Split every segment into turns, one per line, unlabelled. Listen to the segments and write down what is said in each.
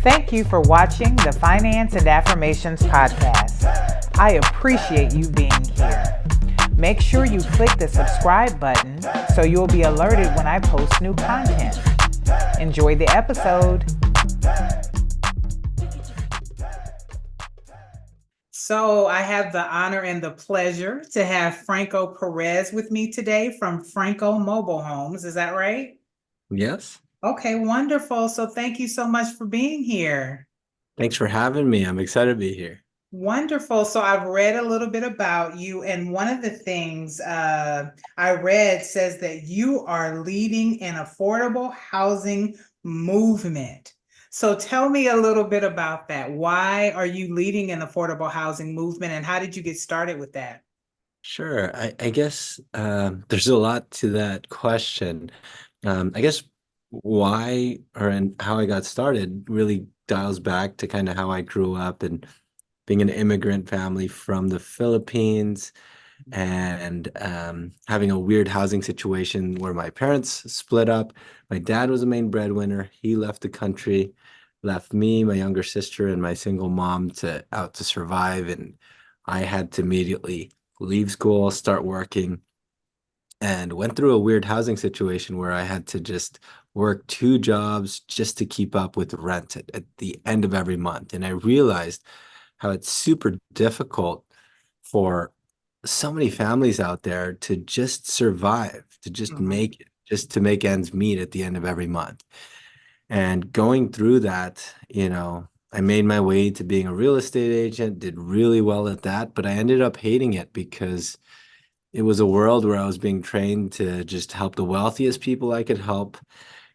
Thank you for watching the Finance and Affirmations podcast. I appreciate you being here. Make sure you click the subscribe button so you'll be alerted when I post new content. Enjoy the episode. So I have the honor and the pleasure to have Franco Perez with me today from Franco Mobile Homes. Is that right?
Yes.
Okay, wonderful. So thank you so much for being here.
Thanks for having me. I'm excited to be here.
Wonderful. So I've read a little bit about you, and one of the things I read says that you are leading an affordable housing movement. So tell me a little bit about that. Why are you leading an affordable housing movement, and how did you get started with that?
Sure. I guess there's a lot to that question. I guess why or and how I got started really dials back to kind of how I grew up and being an immigrant family from the Philippines and having a weird housing situation where my parents split up. My dad was the main breadwinner. He left the country, left me, my younger sister, and my single mom to out to survive. And I had to immediately leave school, start working, and went through a weird housing situation where I had to just work two jobs just to keep up with rent at the end of every month. And I realized how it's super difficult for so many families out there to just survive, to just
Mhm.
make it, just to make ends meet at the end of every month. And going through that, I made my way to being a real estate agent, did really well at that, but I ended up hating it because it was a world where I was being trained to just help the wealthiest people I could help,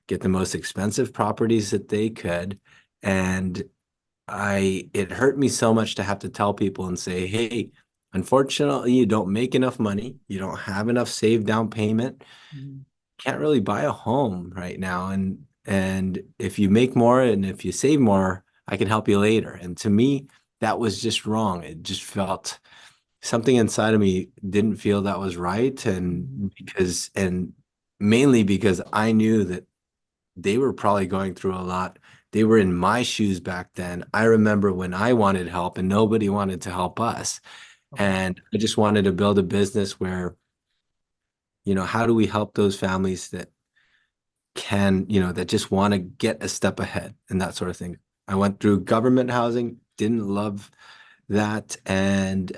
get the most expensive properties that they could. And it hurt me so much to have to tell people and say, hey, unfortunately, you don't make enough money. You don't have enough saved down payment.
Mhm.
Can't really buy a home right now. And if you make more and if you save more, I can help you later. And to me, that was just wrong. It just felt something inside of me didn't feel that was right. And mainly because I knew that they were probably going through a lot. They were in my shoes back then. I remember when I wanted help and nobody wanted to help us.
Okay.
And I just wanted to build a business where, how do we help those families that that just want to get a step ahead and that sort of thing. I went through government housing, didn't love that, and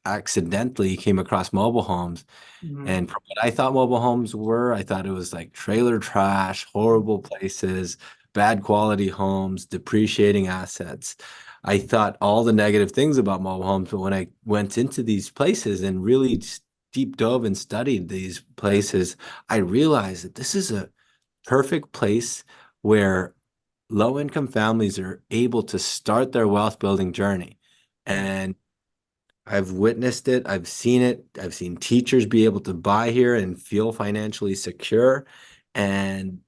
accidentally came across mobile homes.
Mhm.
And from what I thought mobile homes were, I thought it was like trailer trash, horrible places, bad quality homes, depreciating assets. I thought all the negative things about mobile homes, but when I went into these places and really deep dove and studied these places, I realized that this is a perfect place where low income families are able to start their wealth building journey. And I've witnessed it. I've seen it. I've seen teachers be able to buy here and feel financially secure. And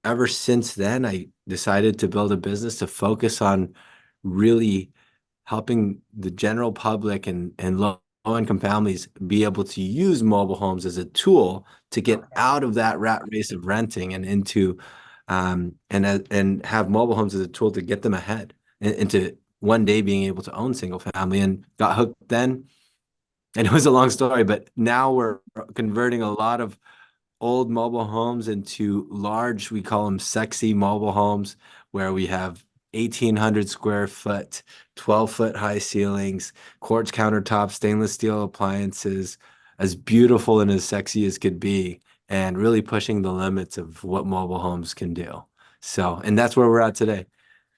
ever since then, I decided to build a business to focus on really helping the general public and low income families be able to use mobile homes as a tool to get
Okay.
out of that rat race of renting and into and have mobile homes as a tool to get them ahead into one day being able to own single family and got hooked then. And it was a long story, but now we're converting a lot of old mobile homes into large, we call them sexy mobile homes, where we have 1,800 square foot, 12-foot high ceilings, quartz countertops, stainless steel appliances, as beautiful and as sexy as could be, and really pushing the limits of what mobile homes can do. So, and that's where we're at today.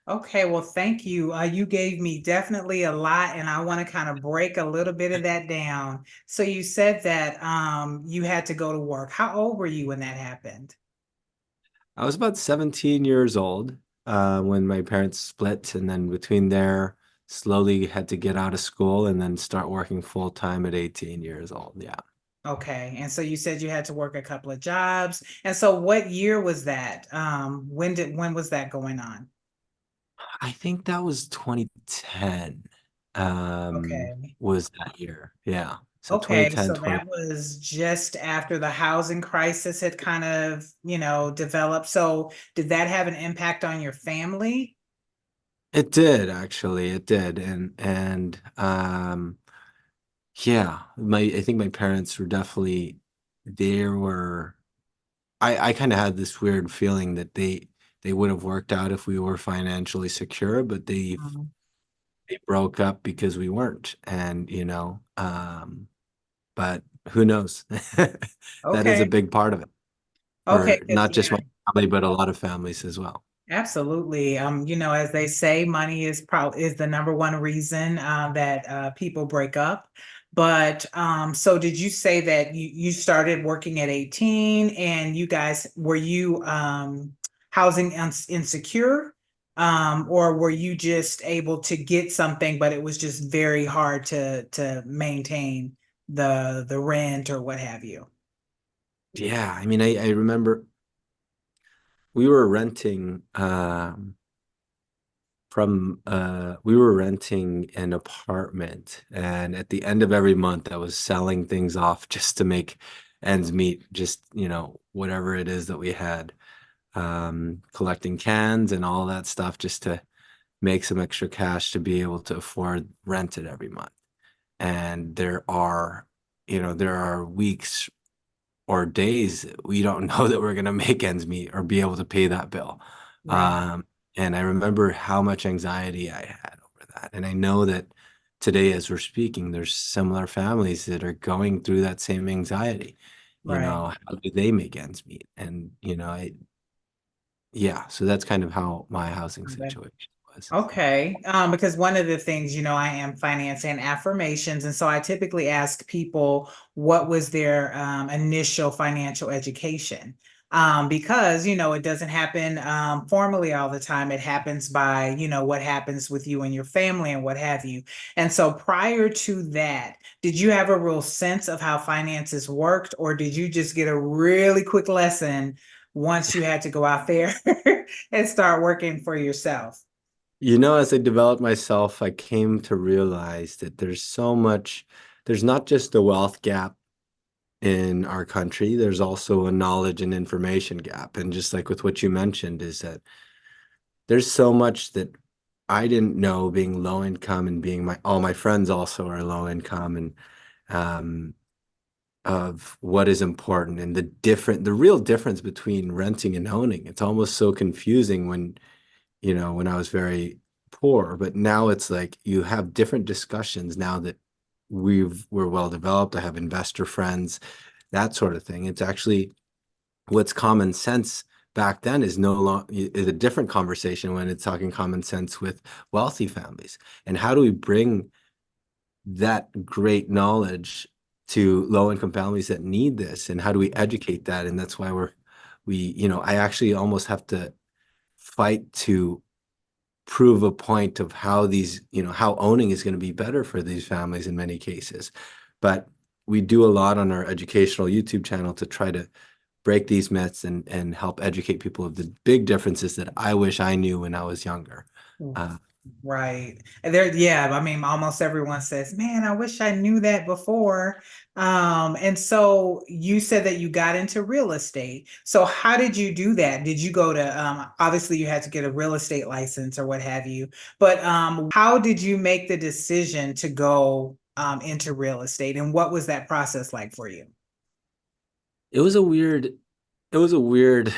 Okay, well, thank you. You gave me definitely a lot, and I want to kind of break a little bit of that down. So you said that you had to go to work. How old were you when that happened?
I was about 17 years old when my parents split, and then between there, slowly had to get out of school and then start working full time at 18 years old. Yeah.
Okay, and so you said you had to work a couple of jobs. And so what year was that? When was that going on?
I think that was 2010,
Okay.
was that year. Yeah. So
Okay,
2010,
so
20.
that was just after the housing crisis had kind of, developed. So did that have an impact on your family?
It did actually, it did. And yeah, my I think my parents were definitely there were I kind of had this weird feeling that they would have worked out if we were financially secure, but
Mhm.
they broke up because we weren't. And but who knows? That is a
Okay.
big part of it
Okay,
for
because
not just my family, but a lot of families as well.
absolutely. As they say, money is probably is the number one reason that people break up. But so did you say that you started working at 18 and you guys were you housing insecure? Or were you just able to get something, but it was just very hard to maintain the rent or what have you?
Yeah, I mean, I remember we were renting we were renting an apartment, and at the end of every month I was selling things off just to make ends meet, just whatever it is that we had, collecting cans and all that stuff just to make some extra cash to be able to afford rent it every month. And there are weeks or days we don't know that we're going to make ends meet or be able to pay that bill.
Right,
Um, and I remember how much anxiety I had over that. And I know that today, as we're speaking, there's similar families that are going through that same anxiety.
right.
How do they make ends meet? And, yeah, so that's kind of how my housing situation was.
Okay, because one of the things, I am finance and affirmations, and so I typically ask people what was their initial financial education. Because it doesn't happen formally all the time. It happens by what happens with you and your family and what have you. And so prior to that, did you have a real sense of how finances worked, or did you just get a really quick lesson once you had to go out there and start working for yourself?
As I developed myself, I came to realize that there's not just a wealth gap in our country, there's also a knowledge and information gap. And just like with what you mentioned, is that there's so much that I didn't know being low income and being all my friends also are low income and um, of what is important and the real difference between renting and owning. It's almost so confusing when I was very poor, but now it's like you have different discussions now that we're well developed. I have investor friends, that sort of thing. It's actually what's common sense back then is no long is a different conversation when it's talking common sense with wealthy families. And how do we bring that great knowledge to low income families that need this? And how do we educate that? And that's why I actually almost have to fight to prove a point of how owning is going to be better for these families in many cases. But we do a lot on our educational YouTube channel to try to break these myths and help educate people of the big differences that I wish I knew when I was younger. Uh,
Right. And there, yeah, I mean, almost everyone says, man, I wish I knew that before. And so you said that you got into real estate. So how did you do that? Did you go to, obviously you had to get a real estate license or what have you, but how did you make the decision to go into real estate, and what was that process like for you?
it was a weird it was a weird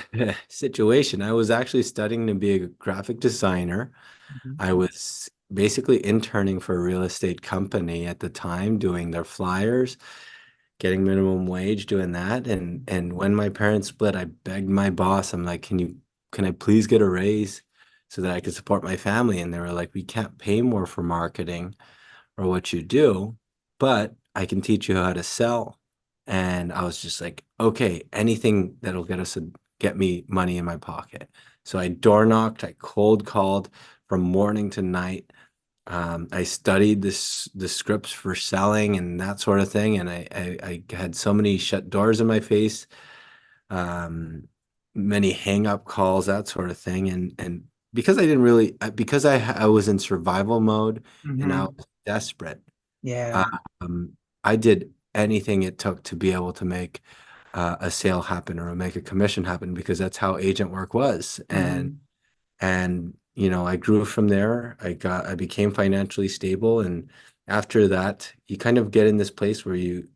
situation. I was actually studying to be a graphic designer.
Mhm.
I was basically interning for a real estate company at the time, doing their flyers, getting minimum wage, doing that. And when my parents split, I begged my boss, I'm like, can I please get a raise so that I can support my family? And they were like, we can't pay more for marketing or what you do, but I can teach you how to sell. And I was just like, okay, anything that'll get me money in my pocket. So I door knocked, I cold called from morning to night. I studied the scripts for selling and that sort of thing, and I had so many shut doors in my face, um, many hang up calls, that sort of thing, and because I didn't really because I was in survival mode and I
Mhm.
was desperate.
Yeah.
Um, I did anything it took to be able to make a sale happen or make a commission happen because that's how agent work was.
Mm,
And I grew from there. I became financially stable, and after that, you kind of get in this place where you,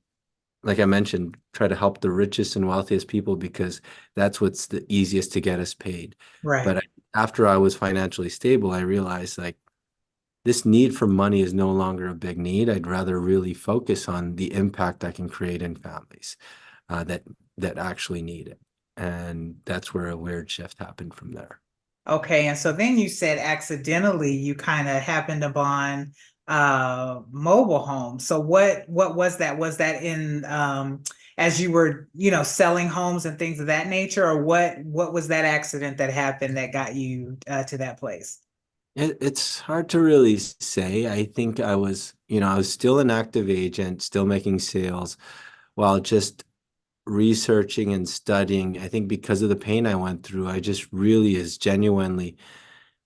like I mentioned, try to help the richest and wealthiest people because that's what's the easiest to get us paid.
right.
But after I was financially stable, I realized like this need for money is no longer a big need. I'd rather really focus on the impact I can create in families that actually need it. And that's where a weird shift happened from there.
Okay, and so then you said accidentally you kind of happened upon mobile homes. So what was that? Was that in as you were, selling homes and things of that nature, or what was that accident that happened that got you to that place?
It's hard to really say. I think I was still an active agent, still making sales while just researching and studying. I think because of the pain I went through, I just really is genuinely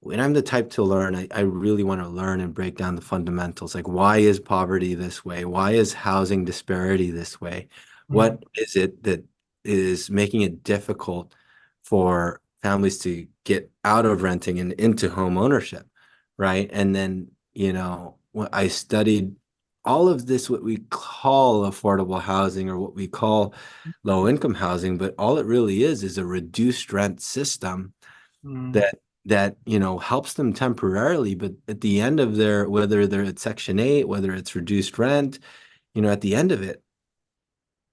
when I'm the type to learn, I really want to learn and break down the fundamentals. Like, why is poverty this way? Why is housing disparity this way?
Mm,
What is it that is making it difficult for families to get out of renting and into home ownership, right? And then, when I studied all of this, what we call affordable housing or what we call low income housing, but all it really is a reduced rent system
mm,
that helps them temporarily, but at the end of their whether they're at Section 8, whether it's reduced rent, at the end of it,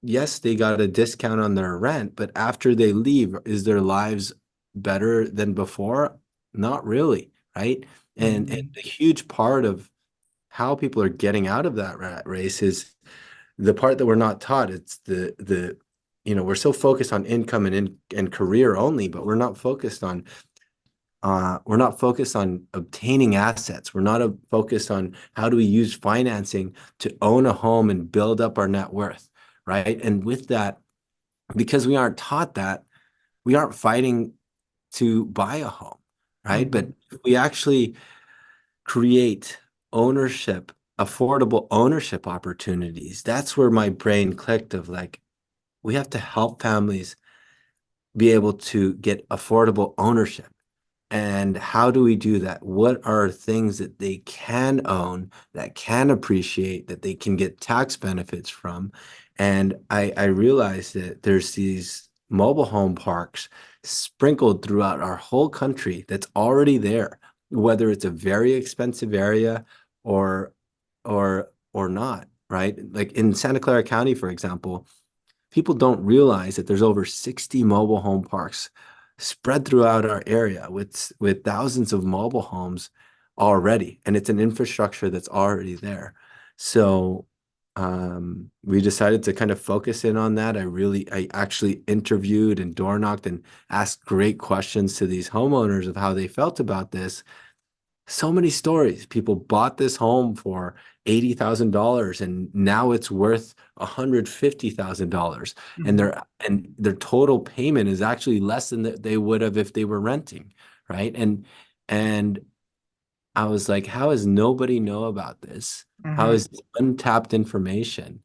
yes, they got a discount on their rent, but after they leave, is their lives better than before? Not really, right? And
mm,
a huge part of how people are getting out of that rat race is the part that we're not taught. It's we're so focused on income and career only, but we're not focused on obtaining assets. We're not focused on how do we use financing to own a home and build up our net worth, right? And with that, because we aren't taught that, we aren't fighting to buy a home, right? But
mm,
if we actually create ownership, affordable ownership opportunities, that's where my brain clicked of like, we have to help families be able to get affordable ownership. And how do we do that? What are things that they can own, that can appreciate, that they can get tax benefits from? And I realized that there's these mobile home parks sprinkled throughout our whole country that's already there, whether it's a very expensive area or or not, right? Like in Santa Clara County, for example, people don't realize that there's over 60 mobile home parks spread throughout our area with thousands of mobile homes already, and it's an infrastructure that's already there. So we decided to kind of focus in on that. I actually interviewed and door knocked and asked great questions to these homeowners of how they felt about this. So many stories. People bought this home for $80,000 and now it's worth $150,000. And
mm,
their total payment is actually less than they would have if they were renting, right? And I was like, how does nobody know about this? How
mhm.
is this untapped information?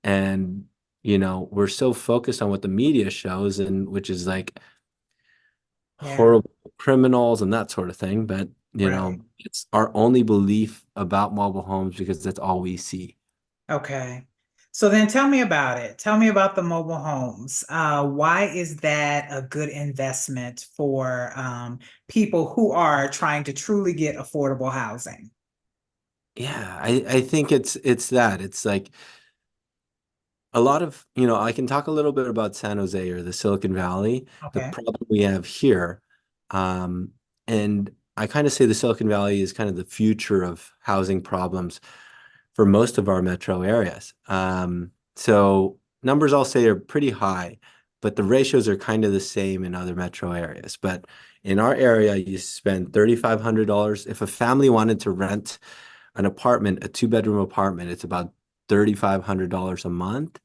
And we're so focused on what the media shows and which is like
Yeah,
horrible criminals and that sort of thing. But,
right.
it's our only belief about mobile homes because that's all we see.
Okay. So then tell me about it. Tell me about the mobile homes. Why is that a good investment for people who are trying to truly get affordable housing?
Yeah, I think it's that. It's like a lot of, I can talk a little bit about San Jose or the Silicon Valley, the
Okay.
problem we have here. Um, and I kind of say the Silicon Valley is kind of the future of housing problems for most of our metro areas. So numbers I'll say are pretty high, but the ratios are kind of the same in other metro areas. But in our area, you spend $3,500. If a family wanted to rent an apartment, a two-bedroom apartment, it's about $3,500 a month.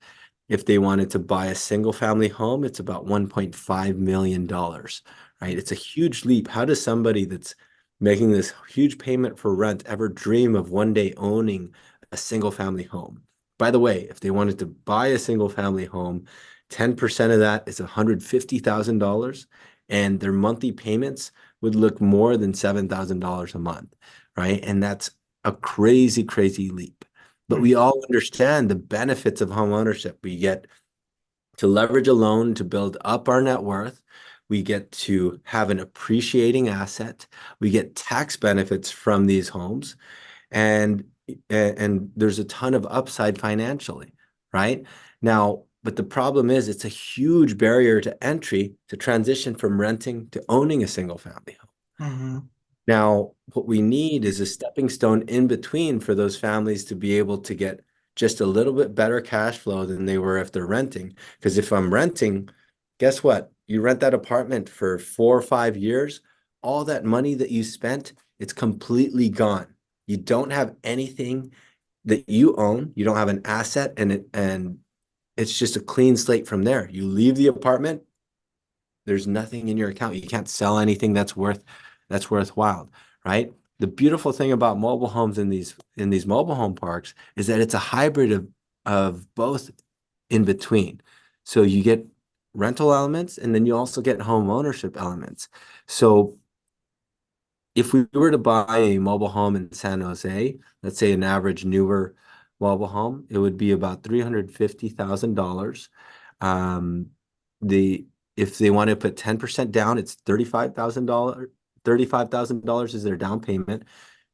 If they wanted to buy a single family home, it's about $1.5 million, right? It's a huge leap. How does somebody that's making this huge payment for rent ever dream of one day owning a single family home? By the way, if they wanted to buy a single family home, 10% of that is $150,000, and their monthly payments would look more than $7,000 a month, right? And that's a crazy, crazy leap. But we all understand the benefits of home ownership. We get to leverage a loan to build up our net worth. We get to have an appreciating asset. We get tax benefits from these homes, and and there's a ton of upside financially, right? Now, but the problem is it's a huge barrier to entry to transition from renting to owning a single family home.
Mm-hmm.
Now, what we need is a stepping stone in between for those families to be able to get just a little bit better cash flow than they were if they're renting. Because if I'm renting, guess what? You rent that apartment for 4 or 5 years, all that money that you spent, it's completely gone. You don't have anything that you own. You don't have an asset, and it's just a clean slate from there. You leave the apartment, there's nothing in your account. You can't sell anything that's worthwhile, right? The beautiful thing about mobile homes in these mobile home parks is that it's a hybrid of both in between. So you get rental elements, and then you also get home ownership elements. So if we were to buy a mobile home in San Jose, let's say an average newer mobile home, it would be about $350,000. Um, the if they want to put 10% down, it's $35,000. $35,000 is their down payment.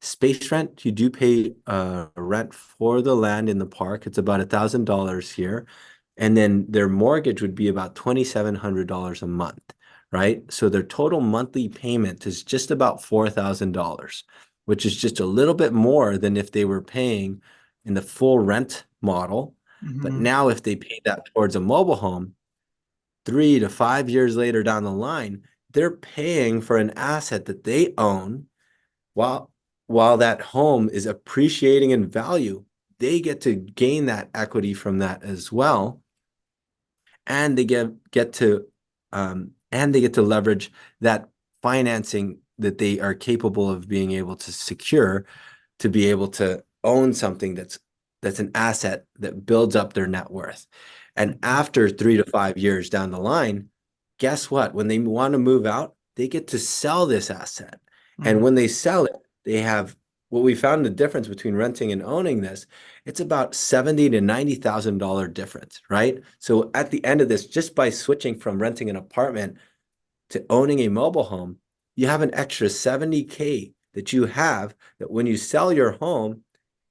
Space rent, you do pay rent for the land in the park. It's about $1,000 here. And then their mortgage would be about $2,700 a month, right? So their total monthly payment is just about $4,000, which is just a little bit more than if they were paying in the full rent model. But
Mm-hmm.
now if they pay that towards a mobile home, 3 to 5 years later down the line, they're paying for an asset that they own while while that home is appreciating in value. They get to gain that equity from that as well, and they get to leverage that financing that they are capable of being able to secure to be able to own something that's an asset that builds up their net worth. And after 3 to 5 years down the line, guess what? When they want to move out, they get to sell this asset. And when they sell it, they have what we found the difference between renting and owning this, it's about $70,000 to $90,000 difference, right? So at the end of this, just by switching from renting an apartment to owning a mobile home, you have an extra 70K that you have that when you sell your home,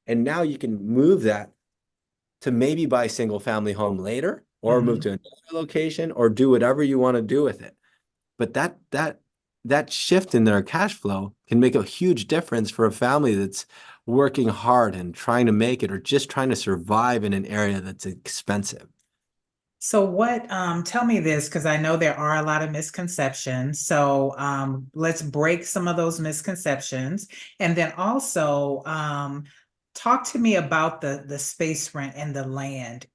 and now you can move that to maybe buy a single family home later or move
Mm-hmm.
to another location or do whatever you want to do with it. But that shift in their cash flow can make a huge difference for a family that's working hard and trying to make it or just trying to survive in an area that's expensive.
So tell me this, because I know there are a lot of misconceptions. So let's break some of those misconceptions. And then also talk to me about the space rent and the land.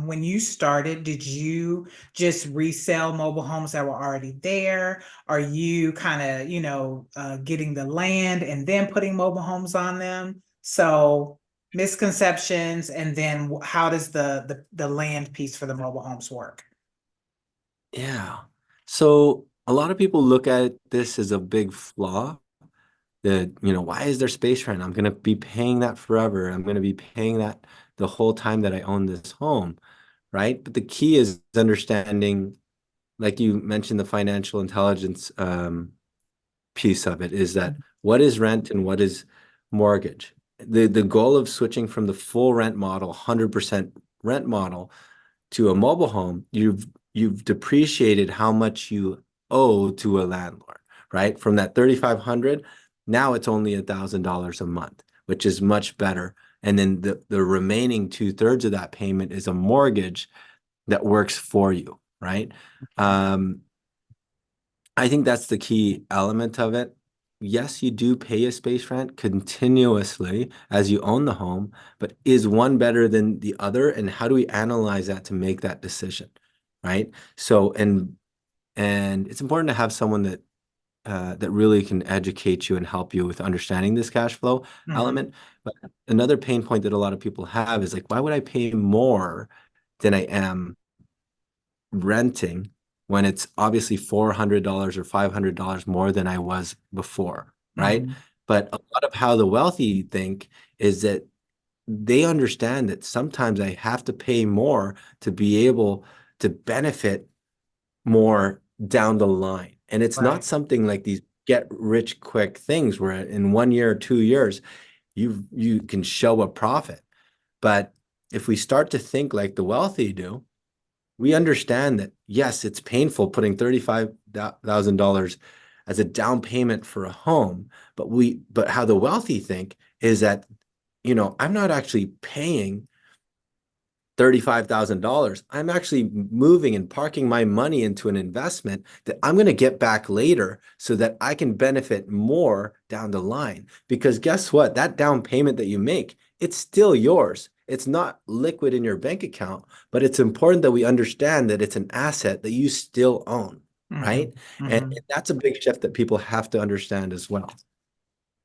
When you started, did you just resell mobile homes that were already there? Are you kind of, getting the land and then putting mobile homes on them? So misconceptions, and then how does the land piece for the mobile homes work?
Yeah. So a lot of people look at this as a big flaw that, why is there space rent? I'm going to be paying that forever. I'm going to be paying that the whole time that I own this home, right? But the key is understanding, like you mentioned, the financial intelligence piece of it is that what is rent and what is mortgage? The goal of switching from the full rent model, 100% rent model, to a mobile home, you've depreciated how much you owe to a landlord, right? From that 3,500, now it's only $1,000 a month, which is much better. And then the remaining 2/3 of that payment is a mortgage that works for you, right? Um, I think that's the key element of it. Yes, you do pay a space rent continuously as you own the home, but is one better than the other? And how do we analyze that to make that decision? Right. So, and it's important to have someone that that really can educate you and help you with understanding this cash flow
Mhm.
element. But another pain point that a lot of people have is like, why would I pay more than I am renting when it's obviously $400 or $500 more than I was before, right?
Mhm.
But a lot of how the wealthy think is that they understand that sometimes I have to pay more to be able to benefit more down the line. And it's not
Right.
something like these get rich quick things where in 1 year or 2 years you can show a profit. But if we start to think like the wealthy do, we understand that yes, it's painful putting $35,000 as a down payment for a home, but how the wealthy think is that, I'm not actually paying $35,000. I'm actually moving and parking my money into an investment that I'm going to get back later so that I can benefit more down the line. Because guess what? That down payment that you make, it's still yours. It's not liquid in your bank account, but it's important that we understand that it's an asset that you still own,
Mhm.
right? And
Mhm.
that's a big shift that people have to understand as well.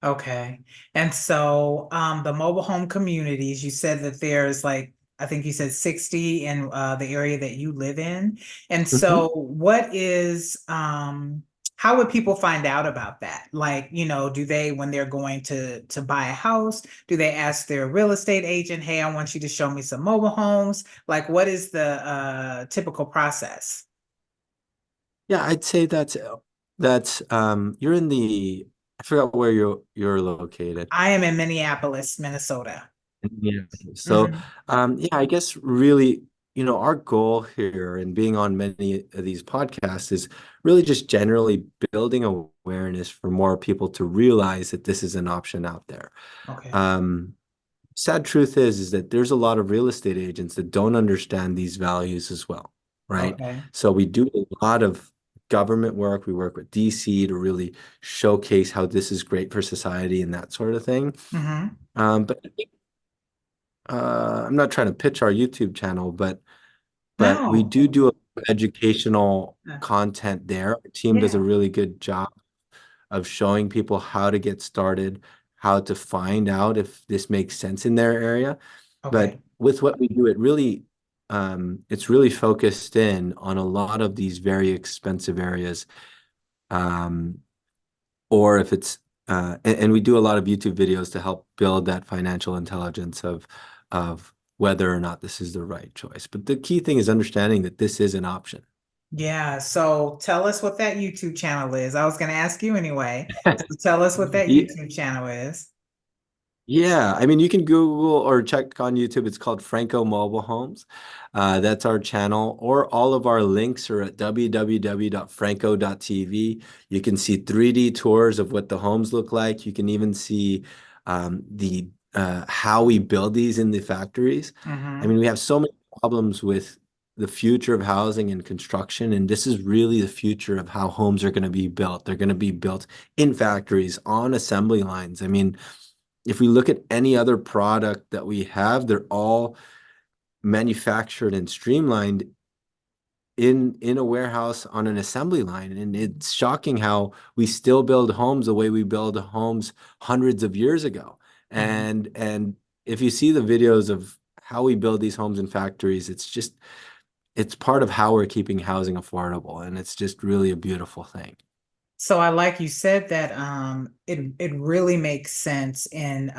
Okay. And so the mobile home communities, you said that there's like, I think you said 60 in the area that you live in. And
Mhm.
so what is how would people find out about that? Like, do they when they're going to buy a house, do they ask their real estate agent, "Hey, I want you to show me some mobile homes?" Like what is the typical process?
Yeah, I'd say that's you're in the I forgot where you're located.
I am in Minneapolis, Minnesota.
Yeah. So
Hmm.
yeah, I guess really, our goal here and being on many of these podcasts is really just generally building awareness for more people to realize that this is an option out there.
Okay.
Um, Sad truth is that there's a lot of real estate agents that don't understand these values as well, right?
Okay.
So we do a lot of government work. We work with DC to really showcase how this is great for society and that sort of thing.
Hmm.
But I think, I'm not trying to pitch our YouTube channel, but we
No.
do educational
Uh,
content there. Our team does a
Yeah.
really good job of showing people how to get started, how to find out if this makes sense in their area. But
Okay.
with what we do, it's really focused in on a lot of these very expensive areas. Um, or if it's and we do a lot of YouTube videos to help build that financial intelligence of whether or not this is the right choice. But the key thing is understanding that this is an option.
Yeah. So tell us what that YouTube channel is. I was going to ask you anyway. So tell us what that
Yeah,
YouTube channel is.
yeah, I mean, you can Google or check on YouTube. It's called Franco Mobile Homes. That's our channel, or all of our links are at www.franco.tv. You can see 3D tours of what the homes look like. You can even see the how we build these in the factories. I
Hmm.
mean, we have so many problems with the future of housing and construction, and this is really the future of how homes are going to be built. They're going to be built in factories on assembly lines. I mean, if we look at any other product that we have, they're all manufactured and streamlined in a warehouse on an assembly line. And it's shocking how we still build homes the way we build homes hundreds of years ago.
Hmm.
And if you see the videos of how we build these homes in factories, it's part of how we're keeping housing affordable. And it's just really a beautiful thing.
So I like you said that it really makes sense in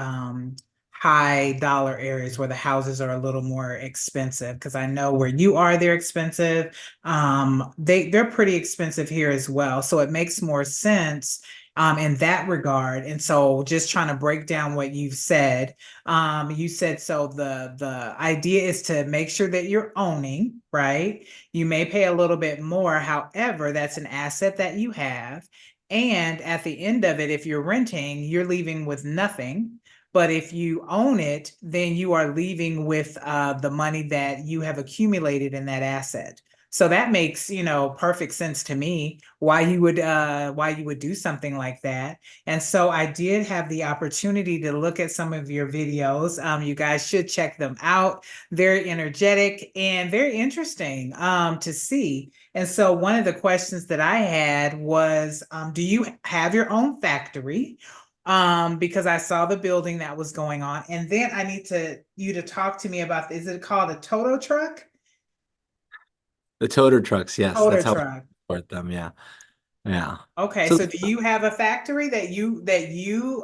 high dollar areas where the houses are a little more expensive because I know where you are they're expensive. They're pretty expensive here as well. So it makes more sense in that regard. And so just trying to break down what you said so the idea is to make sure that you're owning, right? You may pay a little bit more. However, that's an asset that you have. And at the end of it, if you're renting, you're leaving with nothing. But if you own it, then you are leaving with the money that you have accumulated in that asset. So that makes, perfect sense to me why you would do something like that. And so I did have the opportunity to look at some of your videos. You guys should check them out. Very energetic and very interesting to see. And so one of the questions that I had was, do you have your own factory? Because I saw the building that was going on. And then I need you to talk to me about, is it called a Toto truck?
The toter trucks, yes,
Toter
that's how we
truck.
support them. Yeah, yeah.
Okay,
So
so do you have a factory that you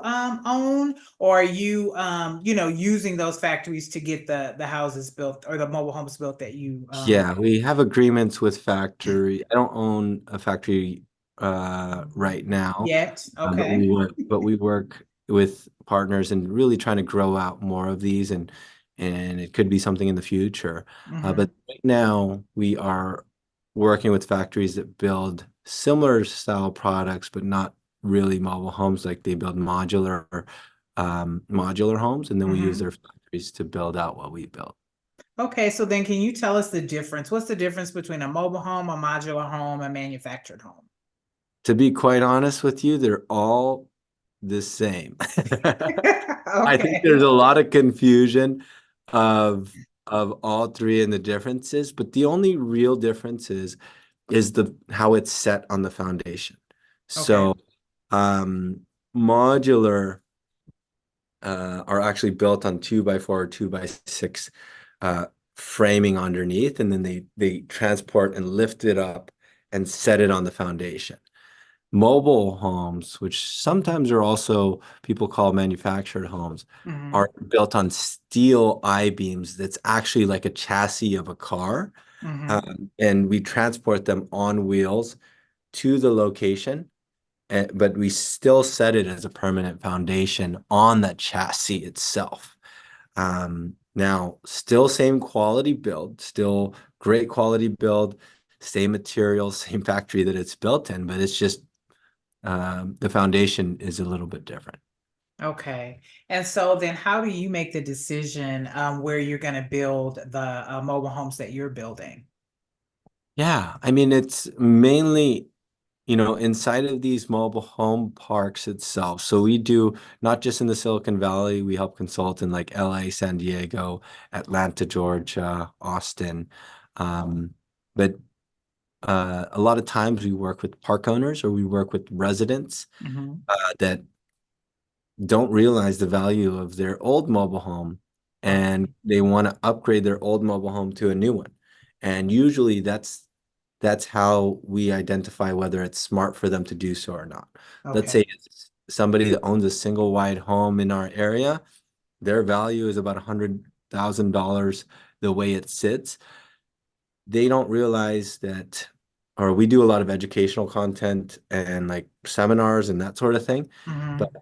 own, or are you using those factories to get the houses built or the mobile homes built that you
yeah, we have agreements with factory. I don't own a factory right now,
yet?
but
Okay.
we work with partners and really trying to grow out more of these, and it could be something in the future. But
Hmm.
right now we are working with factories that build similar style products, but not really mobile homes. Like they build modular homes, and then we use
Hmm.
their factories to build out what we build.
Okay, so then can you tell us the difference? What's the difference between a mobile home, a modular home, a manufactured home?
To be quite honest with you, they're all the same. I think there's
Okay.
a lot of confusion of all three and the differences, but the only real difference is the how it's set on the foundation.
Okay.
So modular are actually built on 2x4 or 2x6 uh, framing underneath, and then they transport and lift it up and set it on the foundation. Mobile homes, which sometimes are also people call manufactured homes,
Hmm.
are built on steel I-beams that's actually like a chassis of a car.
Hmm.
And we transport them on wheels to the location, but we still set it as a permanent foundation on that chassis itself. Now, still same quality build, still great quality build, same materials, same factory that it's built in, but it's just the foundation is a little bit different.
Okay. And so then how do you make the decision where you're going to build the mobile homes that you're building?
Yeah, I mean, it's mainly, inside of these mobile home parks itself. So we do not just in the Silicon Valley, we help consult in like LA, San Diego, Atlanta, Georgia, Austin. Um, but a lot of times we work with park owners or we work with residents
Hmm.
that don't realize the value of their old mobile home
Okay.
and they want to upgrade their old mobile home to a new one. And usually that's how we identify whether it's smart for them to do so or not. Let's
Okay.
say it's somebody that owns a single wide home in our area, their value is about $100,000 the way it sits. They don't realize that, or we do a lot of educational content and like seminars and that sort of thing. But
Hmm.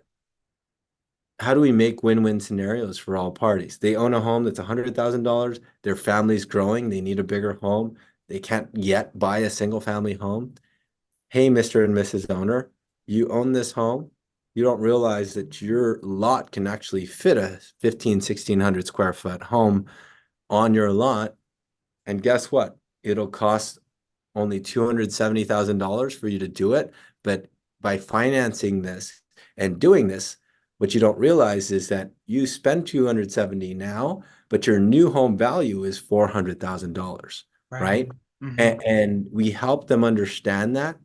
how do we make win-win scenarios for all parties? They own a home that's $100,000. Their family's growing. They need a bigger home. They can't yet buy a single family home. Hey, Mr. and Mrs. Owner, you own this home. You don't realize that your lot can actually fit a 1,600 square foot home on your lot. And guess what? It'll cost only $270,000 for you to do it. But by financing this and doing this, what you don't realize is that you spend 270 now, but your new home value is $400,000,
Right.
right?
Hmm.
And we help them understand that.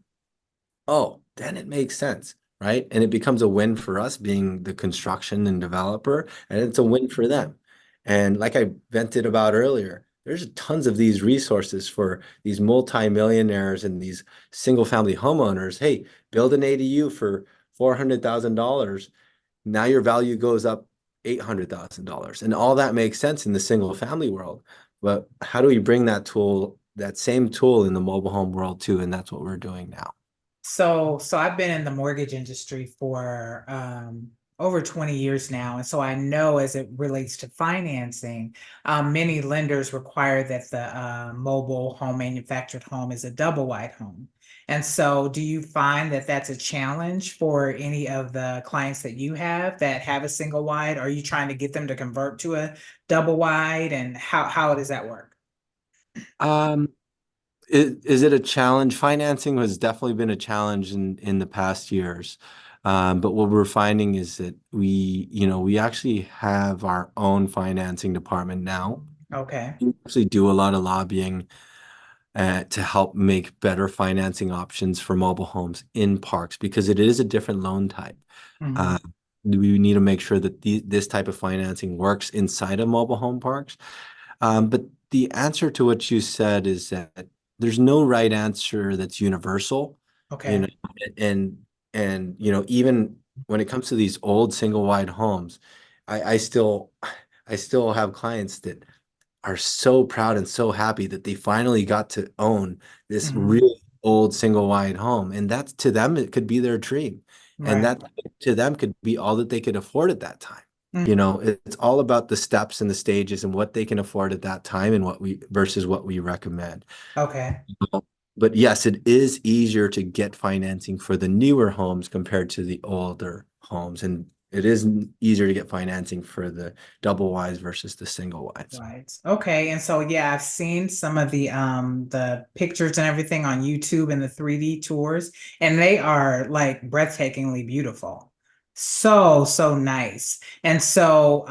Oh, then it makes sense, right? And it becomes a win for us being the construction and developer, and it's a win for them. And like I vented about earlier, there's tons of these resources for these multimillionaires and these single family homeowners. Hey, build an ADU for $400,000. Now your value goes up $800,000. And all that makes sense in the single family world. But how do we bring that same tool in the mobile home world too? And that's what we're doing now.
So I've been in the mortgage industry for over 20 years now. And so I know as it relates to financing, many lenders require that the mobile home manufactured home is a double wide home. And so do you find that that's a challenge for any of the clients that you have that have a single wide? Are you trying to get them to convert to a double wide? And how does that work?
Um, Is it a challenge? Financing has definitely been a challenge in the past years. But what we're finding is that we actually have our own financing department now.
Okay.
We actually do a lot of lobbying to help make better financing options for mobile homes in parks because it is a different loan type.
Hmm.
Uh, we need to make sure that this type of financing works inside of mobile home parks. But the answer to what you said is that there's no right answer that's universal, you know,
Okay.
and even when it comes to these old single wide homes, I still I still have clients that are so proud and so happy that they finally got to own this
Hmm.
really old single wide home. And that's to them, it could be their dream. And
Right.
that to them could be all that they could afford at that time.
Mm.
It's all about the steps and the stages and what they can afford at that time and what we versus what we recommend.
Okay.
But yes, it is easier to get financing for the newer homes compared to the older homes. And it is easier to get financing for the double wides versus the single wides.
Right. Okay. And so yeah, I've seen some of the pictures and everything on YouTube and the 3D tours, and they are like breathtakingly beautiful. So, so nice. And so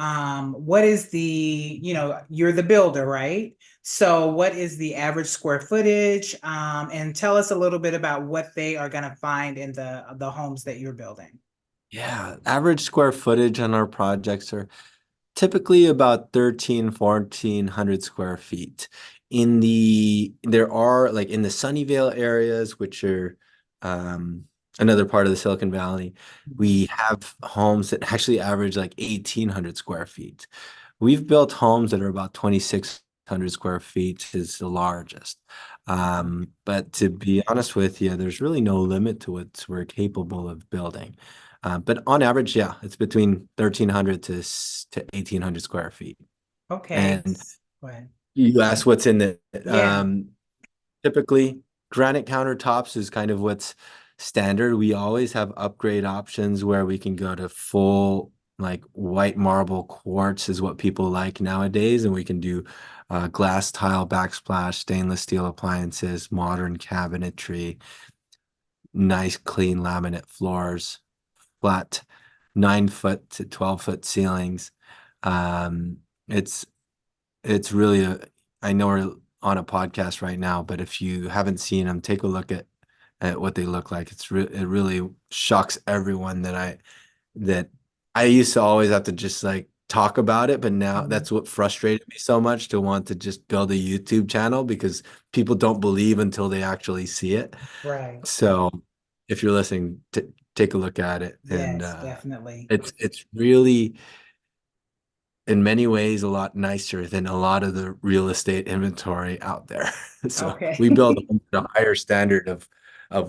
what is you're the builder, right? So what is the average square footage? And tell us a little bit about what they are going to find in the homes that you're building.
Yeah, average square footage on our projects are typically about 1,400 square feet. There are like in the Sunnyvale areas, which are um, another part of the Silicon Valley, we have homes that actually average like 1,800 square feet. We've built homes that are about 2,600 square feet is the largest. But to be honest with you, there's really no limit to what we're capable of building. But on average, yeah, it's between 1,300 to 1,800 square feet.
Okay.
And
Go ahead.
you asked what's in it.
Yeah.
Typically, granite countertops is kind of what's standard. We always have upgrade options where we can go to full like white marble quartz is what people like nowadays, and we can do glass tile backsplash, stainless steel appliances, modern cabinetry, nice clean laminate floors, flat 9 foot to 12 foot ceilings. Um, it's it's really I know we're on a podcast right now, but if you haven't seen them, take a look at what they look like. It really shocks everyone that I used to always have to just like talk about it, but now
Mhm.
that's what frustrated me so much to want to just build a YouTube channel because people don't believe until they actually see it.
Right.
So if you're listening, take a look at it, and
Yes, definitely.
it's really in many ways a lot nicer than a lot of the real estate inventory out there. So
Okay.
we build a higher standard of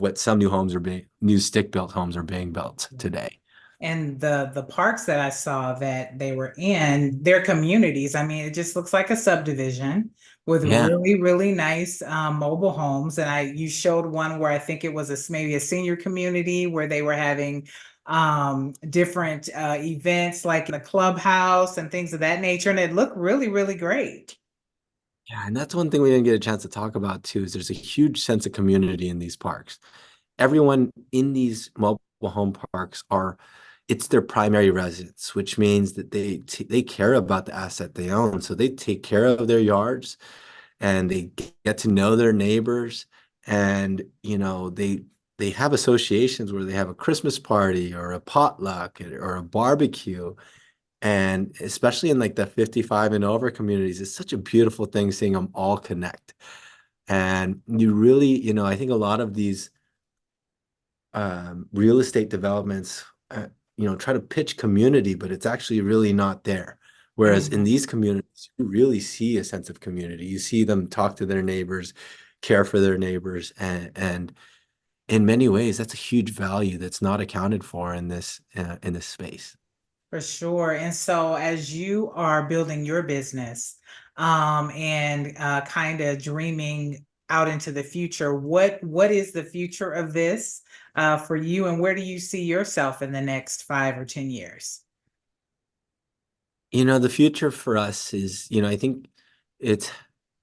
what some new stick built homes are being built today.
And the parks that I saw that they were in, their communities, I mean, it just looks like a subdivision with
Yeah.
really, really nice mobile homes. And you showed one where I think it was maybe a senior community where they were having different events like in the clubhouse and things of that nature. And it looked really, really great.
Yeah, and that's one thing we didn't get a chance to talk about too, is there's a huge sense of community in these parks. Everyone in these mobile home parks it's their primary residence, which means that they care about the asset they own. So they take care of their yards and they get to know their neighbors, and they have associations where they have a Christmas party or a potluck or a barbecue. And especially in like the 55 and over communities, it's such a beautiful thing seeing them all connect. And you really, I think a lot of these real estate developments, try to pitch community, but it's actually really not there. Whereas in
Mhm.
these communities, you really see a sense of community. You see them talk to their neighbors, care for their neighbors, and in many ways, that's a huge value that's not accounted for in this space.
For sure. And so as you are building your business, and kind of dreaming out into the future, what is the future of this for you, and where do you see yourself in the next 5 or 10 years?
The future for us is, I think it's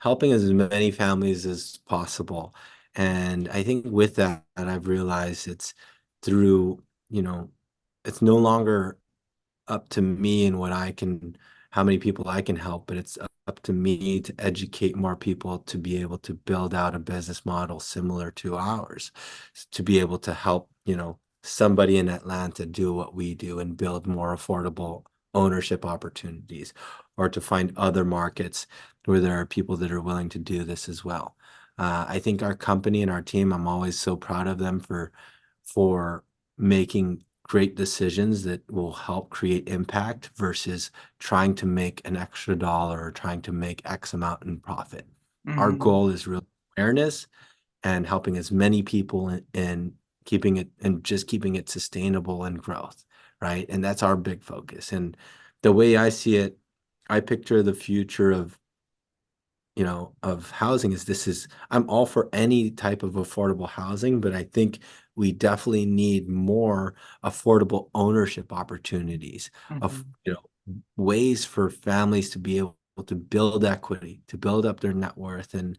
helping as many families as possible. And I think with that, I've realized it's through, you know, it's no longer up to me and what I can, how many people I can help, but it's up to me to educate more people to be able to build out a business model similar to ours, to be able to help, somebody in Atlanta do what we do and build more affordable ownership opportunities, or to find other markets where there are people that are willing to do this as well. I think our company and our team, I'm always so proud of them for making great decisions that will help create impact versus trying to make an extra dollar or trying to make X amount in profit. Our
Mhm.
goal is real awareness and helping as many people in keeping it and just keeping it sustainable and growth, right? And that's our big focus. And the way I see it, I picture the future of housing I'm all for any type of affordable housing, but I think we definitely need more affordable ownership opportunities of,
Mhm.
ways for families to be able to build equity, to build up their net worth. And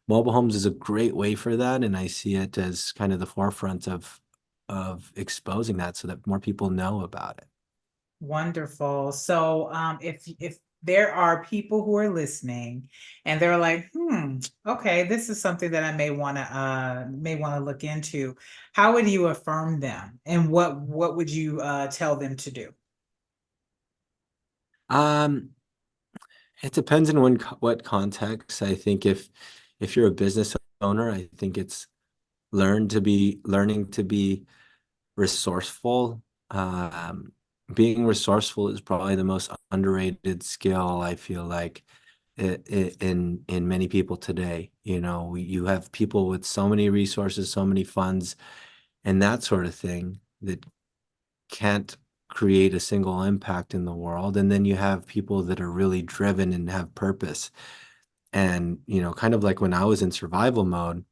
mobile homes is a great way for that. And I see it as kind of the forefront of exposing that so that more people know about it.
Wonderful. So, if there are people who are listening and they're like, okay, this is something that I may want to look into, how would you affirm them, and what would you tell them to do?
Um, It depends on what context. I think if you're a business owner, I think it's learning to be resourceful. Being resourceful is probably the most underrated skill, I feel like, in many people today. You have people with so many resources, so many funds, and that sort of thing that can't create a single impact in the world. And then you have people that are really driven and have purpose. And, kind of like when I was in survival mode,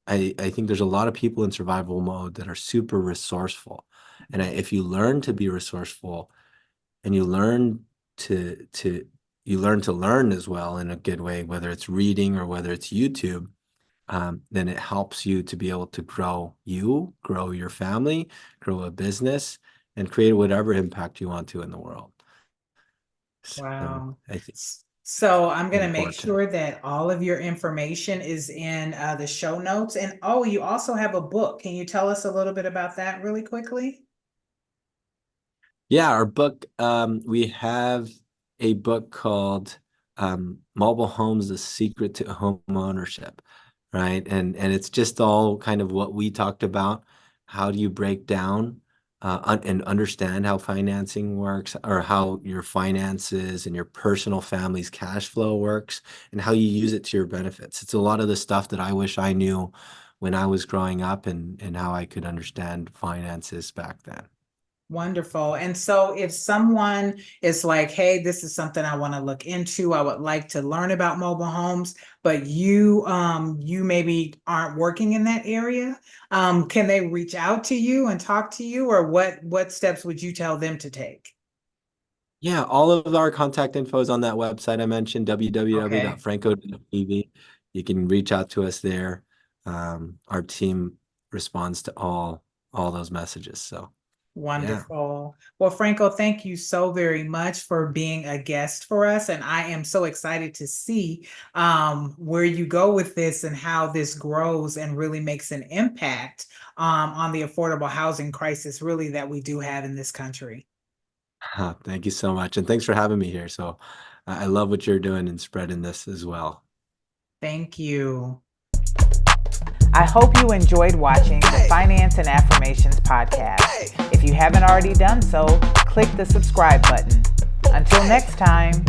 I think there's a lot of people in survival mode that are super resourceful. And if you learn to be resourceful and to to you learn to learn as well in a good way, whether it's reading or whether it's YouTube, then it helps you to be able to grow your family, grow a business, and create whatever impact you want to in the world. So
Wow.
I think
So I'm
it's
going to make
important.
sure that all of your information is in the show notes. And oh, you also have a book. Can you tell us a little bit about that really quickly?
Yeah, our book, we have a book called Mobile Homes, The Secret to Home Ownership, right? And it's just all kind of what we talked about. How do you break down and understand how financing works, or how your finances and your personal family's cash flow works, and how you use it to your benefits. It's a lot of the stuff that I wish I knew when I was growing up, and how I could understand finances back then.
Wonderful. And so if someone is like, hey, this is something I want to look into, I would like to learn about mobile homes, but you maybe aren't working in that area, can they reach out to you and talk to you, or what steps would you tell them to take?
Yeah, all of our contact info is on that website I mentioned,
Okay.
www.franco.tv. You can reach out to us there. Our team responds to all those messages. So yeah.
Wonderful. Well, Franco, thank you so very much for being a guest for us. And I am so excited to see where you go with this and how this grows and really makes an impact on the affordable housing crisis, really, that we do have in this country.
Thank you so much. And thanks for having me here. So I love what you're doing and spreading this as well.
Thank you. I hope you enjoyed watching the Finance and Affirmations podcast. If you haven't already done so, click the subscribe button. Until next time,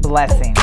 blessings.